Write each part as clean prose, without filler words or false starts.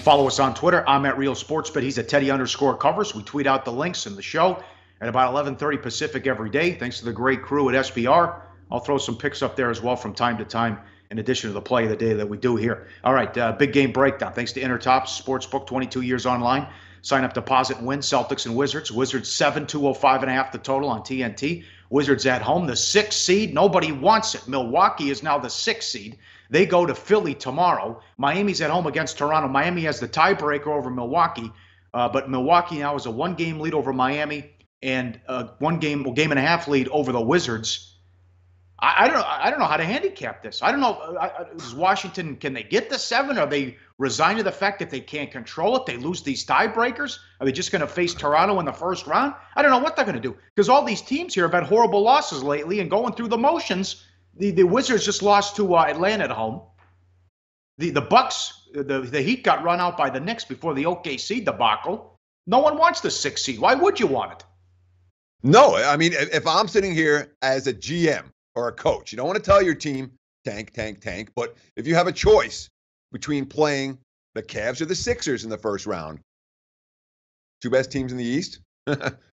Follow us on Twitter. I'm at Real SportsBet. He's at Teddy_Covers. We tweet out the links in the show at about 11:30 Pacific every day. Thanks to the great crew at SBR. I'll throw some picks up there as well from time to time, in addition to the play of the day that we do here. All right, big game breakdown. Thanks to Intertops Sportsbook, 22 years online. Sign up, deposit, and win. Celtics and Wizards. Wizards 7-205.5 the total on TNT. Wizards at home, the 6th seed. Nobody wants it. Milwaukee is now the 6th seed. They go to Philly tomorrow. Miami's at home against Toronto. Miami has the tiebreaker over Milwaukee, but Milwaukee now has a 1-game lead over Miami and game and a half lead over the Wizards. I don't know how to handicap this. I don't know. Is Washington, can they get the 7? Are they resigned to the fact that they can't control it? They lose these tiebreakers? Are they just going to face Toronto in the first round? I don't know what they're going to do, because all these teams here have had horrible losses lately and going through the motions. The Wizards just lost to Atlanta at home. The Bucks, the Heat got run out by the Knicks before the OKC debacle. No one wants the 6th seed. Why would you want it? No, I mean, if I'm sitting here as a GM or a coach, you don't want to tell your team, tank. But if you have a choice between playing the Cavs or the Sixers in the first round, 2 best teams in the East,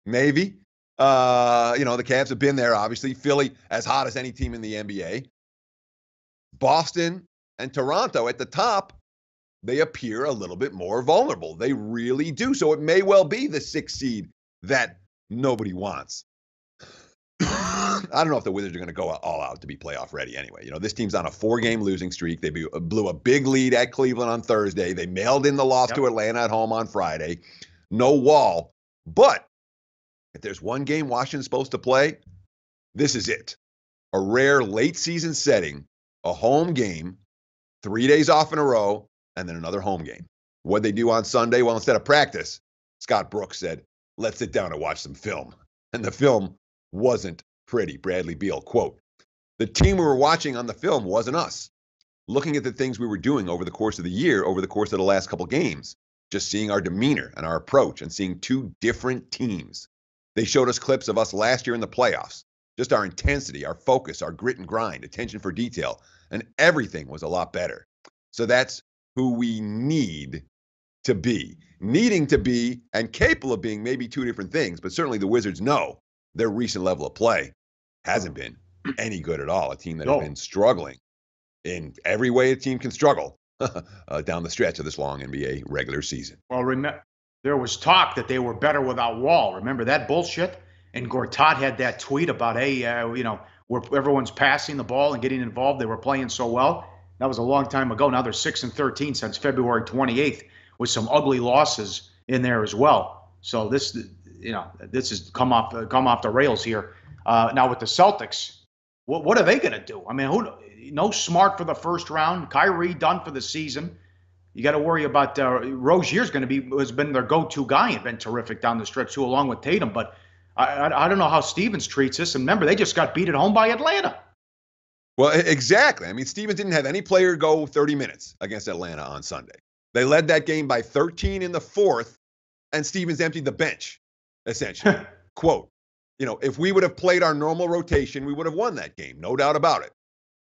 maybe. The Cavs have been there, obviously. Philly, as hot as any team in the NBA. Boston and Toronto at the top, they appear a little bit more vulnerable. They really do. So it may well be the 6th seed that nobody wants. I don't know if the Wizards are going to go all out to be playoff ready anyway. This team's on a 4-game losing streak. They blew a big lead at Cleveland on Thursday. They mailed in the loss to Atlanta at home on Friday. No Wall. But if there's one game Washington's supposed to play, this is it. A rare late season setting, a home game, 3 days off in a row, and then another home game. What'd they do on Sunday? Well, instead of practice, Scott Brooks said, let's sit down and watch some film. And the film wasn't pretty. Bradley Beal, quote, the team we were watching on the film wasn't us. Looking at the things we were doing over the course of the year, over the course of the last couple games, just seeing our demeanor and our approach and seeing 2 different teams. They showed us clips of us last year in the playoffs. Just our intensity, our focus, our grit and grind, attention for detail, and everything was a lot better. So that's who we need to be. Needing to be and capable of being maybe 2 different things, but certainly the Wizards know their recent level of play hasn't been any good at all. A team that has been struggling in every way a team can struggle down the stretch of this long NBA regular season. Well, remember, there was talk that they were better without Wall. Remember that bullshit? And Gortat had that tweet about, where everyone's passing the ball and getting involved. They were playing so well. That was a long time ago. Now they're 6-13 since February 28th, with some ugly losses in there as well. So this has come off the rails here. Now with the Celtics, what are they going to do? I mean, no Smart for the first round. Kyrie done for the season. You got to worry about Rozier's has been their go-to guy and been terrific down the stretch too, along with Tatum. But I don't know how Stevens treats this. And remember, they just got beat at home by Atlanta. Well, exactly. I mean, Stevens didn't have any player go 30 minutes against Atlanta on Sunday. They led that game by 13 in the 4th, and Stevens emptied the bench, essentially. Quote, if we would have played our normal rotation, we would have won that game. No doubt about it.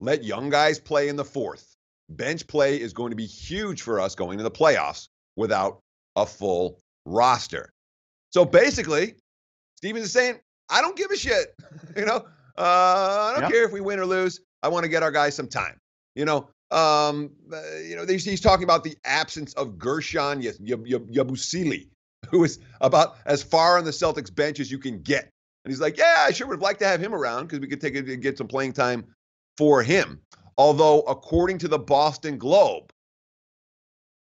Let young guys play in the 4th. Bench play is going to be huge for us going to the playoffs without a full roster. So basically, Stevens is saying, I don't give a shit. I don't care if we win or lose. I want to get our guys some time. He's talking about the absence of Gershon Yabusele, who is about as far on the Celtics bench as you can get. And he's like, yeah, I sure would have liked to have him around because we could get some playing time for him. Although, according to the Boston Globe,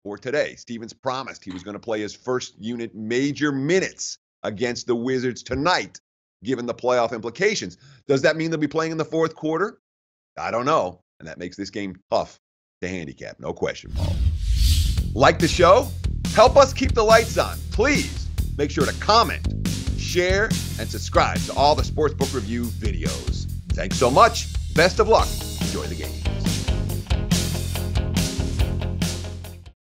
for today, Stevens promised he was going to play his first unit major minutes against the Wizards tonight, given the playoff implications. Does that mean they'll be playing in the 4th quarter? I don't know. And that makes this game tough to handicap. No question, Paul. Like the show? Help us keep the lights on. Please make sure to comment, share, and subscribe to all the Sportsbook Review videos. Thanks so much. Best of luck. Enjoy the game.